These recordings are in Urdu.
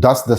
10-10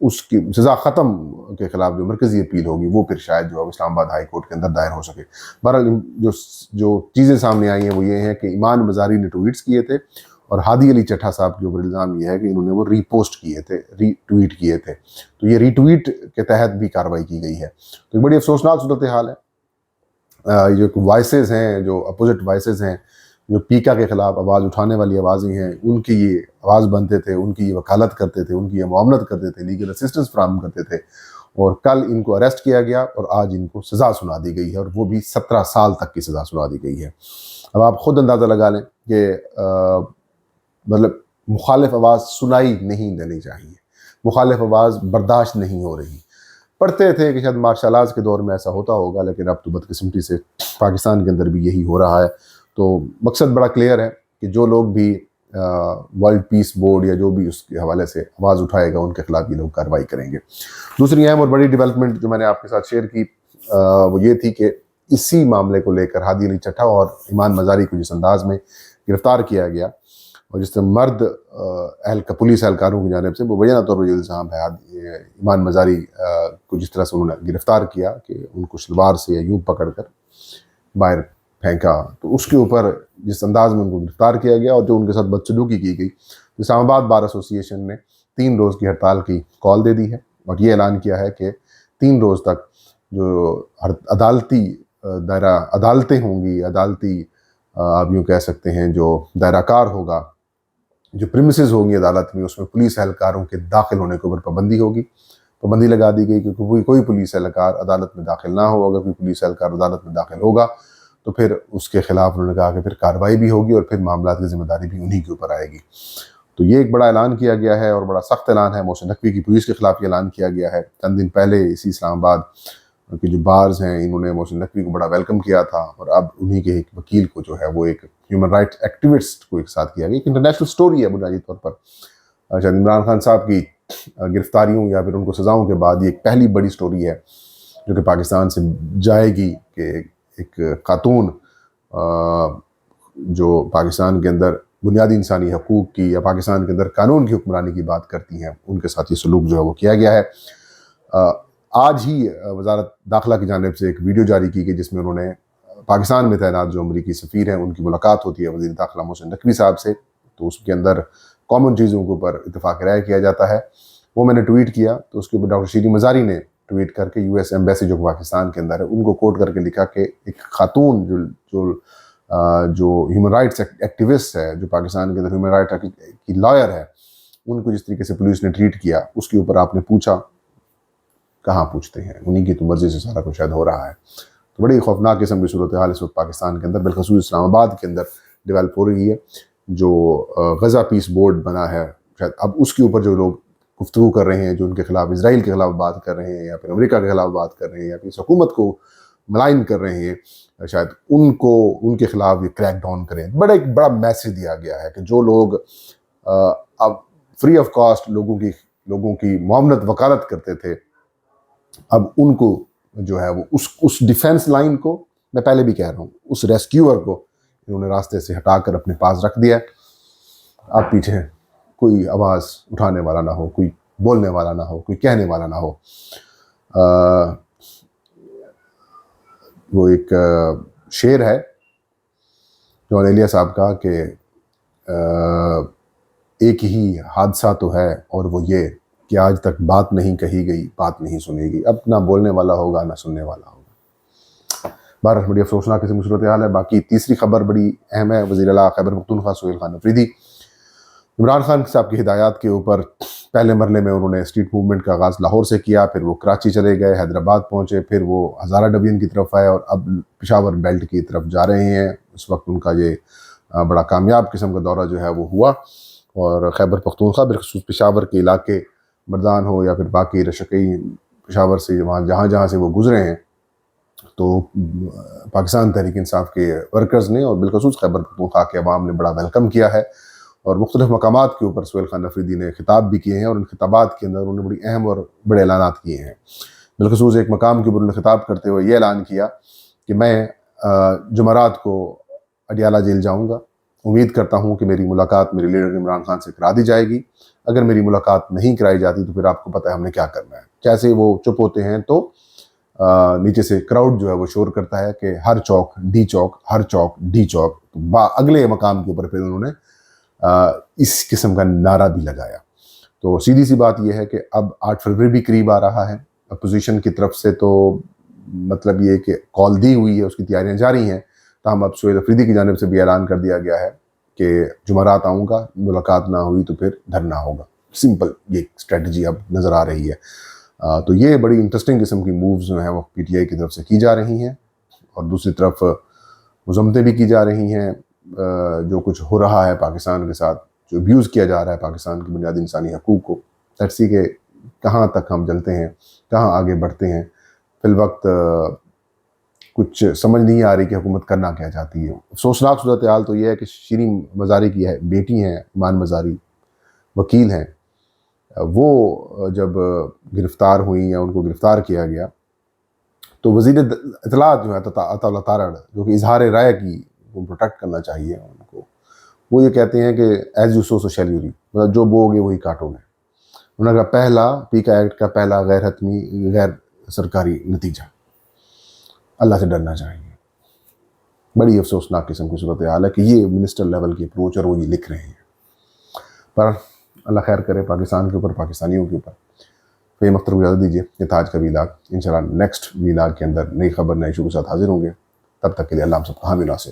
اس کی سزا ختم کے خلاف جو مرکزی اپیل ہوگی وہ پھر شاید جو ہے اسلام آباد ہائی کورٹ کے اندر دائر ہو سکے۔ بہرحال جو چیزیں سامنے آئی ہیں وہ یہ ہیں کہ ایمان مزاری نے ٹویٹس کیے تھے، اور ہادی علی چٹھا صاحب کے اوپر الزام یہ ہے کہ انہوں نے وہ ری پوسٹ کیے تھے، ری ٹویٹ کیے تھے، تو یہ ری ٹویٹ کے تحت بھی کارروائی کی گئی ہے۔ تو ایک بڑی افسوسناک صورتحال ہے۔ جو وائسز ہیں، جو اپوزٹ وائسز ہیں، جو پیکا کے خلاف آواز اٹھانے والی آوازیں ہیں، ان کی یہ آواز بنتے تھے، ان کی یہ وکالت کرتے تھے، ان کی یہ معاونت کرتے تھے، لیگل اسسٹنس فراہم کرتے تھے، اور کل ان کو اریسٹ کیا گیا اور آج ان کو سزا سنا دی گئی ہے، اور وہ بھی 17 سال تک کی سزا سنا دی گئی ہے۔ اب آپ خود اندازہ لگا لیں کہ مطلب مخالف آواز سنائی نہیں دینی چاہیے، مخالف آواز برداشت نہیں ہو رہی۔ پڑھتے تھے کہ شاید مارشل آرٹس کے دور میں ایسا ہوتا ہوگا، لیکن اب تو بدقسمتی سے پاکستان کے اندر بھی یہی ہو رہا ہے۔ تو مقصد بڑا کلیئر ہے کہ جو لوگ بھی ورلڈ پیس بورڈ یا جو بھی اس کے حوالے سے آواز اٹھائے گا ان کے خلاف یہ لوگ کارروائی کریں گے۔ دوسری اہم اور بڑی ڈیولپمنٹ جو میں نے آپ کے ساتھ شیئر کی وہ یہ تھی کہ اسی معاملے کو لے کر ہادی علی چٹھا اور ایمان مزاری کو جس انداز میں گرفتار کیا گیا، اور جس طرح مرد پولیس اہلکاروں کی جانب سے وہ مبینہ طور پر جو الزام ہے ایمان مزاری کو جس طرح سے انہوں نے گرفتار کیا کہ ان کو شلوار سے یا یوں پکڑ کر باہر پھینکا، تو اس کے اوپر جس انداز میں ان کو گرفتار کیا گیا اور جو ان کے ساتھ بدسلوکی کی گئی، اسلام آباد بار ایسوسی ایشن نے 3 روز کی ہڑتال کی کال دے دی ہے، اور یہ اعلان کیا ہے کہ 3 روز تک جو عدالتی عدالتیں ہوں گی، عدالتی آپ یوں کہہ سکتے ہیں جو دائرہ کار ہوگا، جو پریمیسز ہوں گی عدالت میں، اس میں پولیس اہلکاروں کے داخل ہونے کے اوپر پابندی لگا دی گئی، کیونکہ کوئی پولیس اہلکار عدالت میں داخل نہ ہو۔ اگر کوئی پولیس اہلکار عدالت میں داخل ہوگا تو پھر اس کے خلاف انہوں نے کہا کہ پھر کارروائی بھی ہوگی اور پھر معاملات کی ذمہ داری بھی انہی کے اوپر آئے گی۔ تو یہ ایک بڑا اعلان کیا گیا ہے اور بڑا سخت اعلان ہے۔ محسن نقوی کی پولیس کے خلاف یہ اعلان کیا گیا ہے۔ چند دن پہلے اسی اسلام آباد کے جو بارز ہیں انہوں نے محسن نقوی کو بڑا ویلکم کیا تھا، اور اب انہی کے ایک وکیل کو جو ہے وہ ایک ہیومن رائٹس ایکٹیوسٹ کو ایک ساتھ کیا گیا۔ ایک انٹرنیشنل سٹوری ہے بنیادی طور پر۔ شاید عمران خان صاحب کی گرفتاریوں یا پھر ان کو سزاؤں کے بعد یہ ایک پہلی بڑی سٹوری ہے جو کہ پاکستان سے جائے گی کہ ایک خاتون جو پاکستان کے اندر بنیادی انسانی حقوق کی یا پاکستان کے اندر قانون کی حکمرانی کی بات کرتی ہیں، ان کے ساتھ یہ سلوک جو ہے وہ کیا گیا ہے۔ آج ہی وزارت داخلہ کی جانب سے ایک ویڈیو جاری کی گئی جس میں انہوں نے پاکستان میں تعینات جو امریکی سفیر ہیں ان کی ملاقات ہوتی ہے وزیر داخلہ محسن نقوی صاحب سے، تو اس کے اندر کامن چیزوں کے اوپر اتفاق رائے کیا جاتا ہے۔ وہ میں نے ٹویٹ کیا تو اس کے اوپر ڈاکٹر شیریں مزاری نے ٹویٹ کر کے US ایمبیسی جو پاکستان کے اندر ہے ان کو کوٹ کر کے لکھا کہ ایک خاتون جو ہیومن رائٹس ایکٹیوسٹ ہے، جو پاکستان کے اندر ہیومن رائٹ کی لائر ہے، ان کو جس طریقے سے پولیس نے ٹریٹ کیا اس کے اوپر آپ نے پوچھا، کہاں پوچھتے ہیں، انہی کی تو مرضی سے سارا کچھ شاید ہو رہا ہے۔ تو بڑی خوفناک قسم کی صورتحال اس وقت پاکستان کے اندر بالخصوص اسلام آباد کے اندر ڈیولپ ہو رہی ہے۔ جو غزہ پیس بورڈ بنا ہے، شاید اب اس کے اوپر جو لوگ گفتگو کر رہے ہیں، جو ان کے خلاف اسرائیل کے خلاف بات کر رہے ہیں یا پھر امریکہ کے خلاف بات کر رہے ہیں یا پھر اس حکومت کو ملائن کر رہے ہیں، شاید ان کے خلاف یہ کریک ڈاؤن کریں۔ ایک بڑا میسج دیا گیا ہے کہ جو لوگ اب فری آف کاسٹ لوگوں کی معاونت وکالت کرتے تھے، اب ان کو جو ہے وہ اس ڈیفینس لائن کو، میں پہلے بھی کہہ رہا ہوں، اس ریسکیور کو انہوں نے راستے سے ہٹا کر اپنے پاس رکھ دیا۔ آپ پیچھے کوئی آواز اٹھانے والا نہ ہو، کوئی بولنے والا نہ ہو، کوئی کہنے والا نہ ہو۔ وہ ایک شعر ہے جون ایلیا صاحب کا کہ ایک ہی حادثہ تو ہے اور وہ یہ کہ آج تک بات نہیں کہی گئی، بات نہیں سنی گئی۔ اب نہ بولنے والا ہوگا نہ سننے والا ہوگا۔ بہرحال بڑی افسوسناک قسم کی صورتحال ہے۔ باقی تیسری خبر بڑی اہم ہے۔ وزیر اعلیٰ خیبر پختونخوا سہیل خان آفریدی عمران خان صاحب کی ہدایات کے اوپر پہلے مرحلے میں انہوں نے اسٹریٹ موومنٹ کا آغاز لاہور سے کیا، پھر وہ کراچی چلے گئے، حیدرآباد پہنچے، پھر وہ ہزارہ ڈویژن کی طرف آئے اور اب پشاور بیلٹ کی طرف جا رہے ہیں۔ اس وقت ان کا یہ بڑا کامیاب قسم کا دورہ جو ہے وہ ہوا، اور خیبر پختونخوا بالخصوص پشاور کے علاقے مردان ہو یا پھر باقی رشقی پشاور سے جہاں سے وہ گزرے ہیں، تو پاکستان تحریک انصاف کے ورکرز نے اور بالخصوص خیبر پختونخوا کے عوام نے بڑا ویلکم کیا ہے، اور مختلف مقامات کے اوپر سہیل خان آفریدی نے خطاب بھی کیے ہیں، اور ان خطابات کے اندر انہوں نے بڑی اہم اور بڑے اعلانات کیے ہیں۔ بالخصوص ایک مقام کے اوپر انہوں نے خطاب کرتے ہوئے یہ اعلان کیا کہ میں جمعرات کو اڈیالہ جیل جاؤں گا، امید کرتا ہوں کہ میری ملاقات میرے لیڈر عمران خان سے کرا دی جائے گی. اگر میری ملاقات نہیں کرائی جاتی تو پھر آپ کو پتہ ہے ہم نے کیا کرنا ہے. جیسے وہ چپ ہوتے ہیں تو نیچے سے کراؤڈ جو ہے وہ شور کرتا ہے کہ ہر چوک ڈی چوک، ہر چوک ڈی چوک. اگلے مقام کے اوپر پھر انہوں نے اس قسم کا نعرہ بھی لگایا. تو سیدھی سی بات یہ ہے کہ اب 8 فروری بھی قریب آ رہا ہے. اپوزیشن کی طرف سے تو مطلب یہ کہ کال دی ہوئی ہے، اس کی تیاریاں جاری ہیں. تاہم اب سہیل افریدی کی جانب سے بھی اعلان کر دیا گیا ہے کہ جمعرات آؤں گا، ملاقات نہ ہوئی تو پھر دھرنا ہوگا. سمپل یہ اسٹریٹجی اب نظر آ رہی ہے. تو یہ بڑی انٹرسٹنگ قسم کی مووز جو ہیں وہ پی ٹی آئی کی طرف سے کی جا رہی ہیں، اور دوسری طرف مذمتیں بھی کی جا رہی ہیں. جو کچھ ہو رہا ہے پاکستان کے ساتھ، جو ابیوز کیا جا رہا ہے پاکستان کی بنیادی انسانی حقوق کو، ترسی کے کہاں تک ہم چلتے ہیں، کہاں آگے بڑھتے ہیں. فی الوقت کچھ سمجھ نہیں آ رہی کہ حکومت کرنا کیا چاہتی ہے. افسوسناک صورتحال تو یہ ہے کہ شیرین مزاری کی بیٹی ہیں، ایمان مزاری وکیل ہیں، وہ جب گرفتار ہوئیں یا ان کو گرفتار کیا گیا تو وزیر اطلاعات جو ہے عطا اللہ تارڑ، جو کہ اظہار رائے کی وہ پروٹیکٹ کرنا چاہیے ان کو، وہ یہ کہتے ہیں کہ as you sow so shall you reap, مطلب جو بو گے وہی کاٹو گے. انہوں نے کہا پہلا پیکا ایکٹ کا پہلا غیر حتمی غیر سرکاری نتیجہ، اللہ سے ڈرنا چاہیے. بڑی افسوسناک قسم کی صورتحال ہے کہ یہ منسٹر لیول کی اپروچ اور وہ یہ لکھ رہے ہیں. پر اللہ خیر کرے پاکستان کے اوپر، پاکستانیوں کے اوپر. فہیم اختر کو اجازت دیجیے. یہ تھا آج کا ویلاگ. انشاءاللہ نیکسٹ ویلاگ کے اندر نئی خبر نئے ایشو کے ساتھ حاضر ہوں گے. تب تک کے لیے اللہ ہم سب کو حامی ناصر.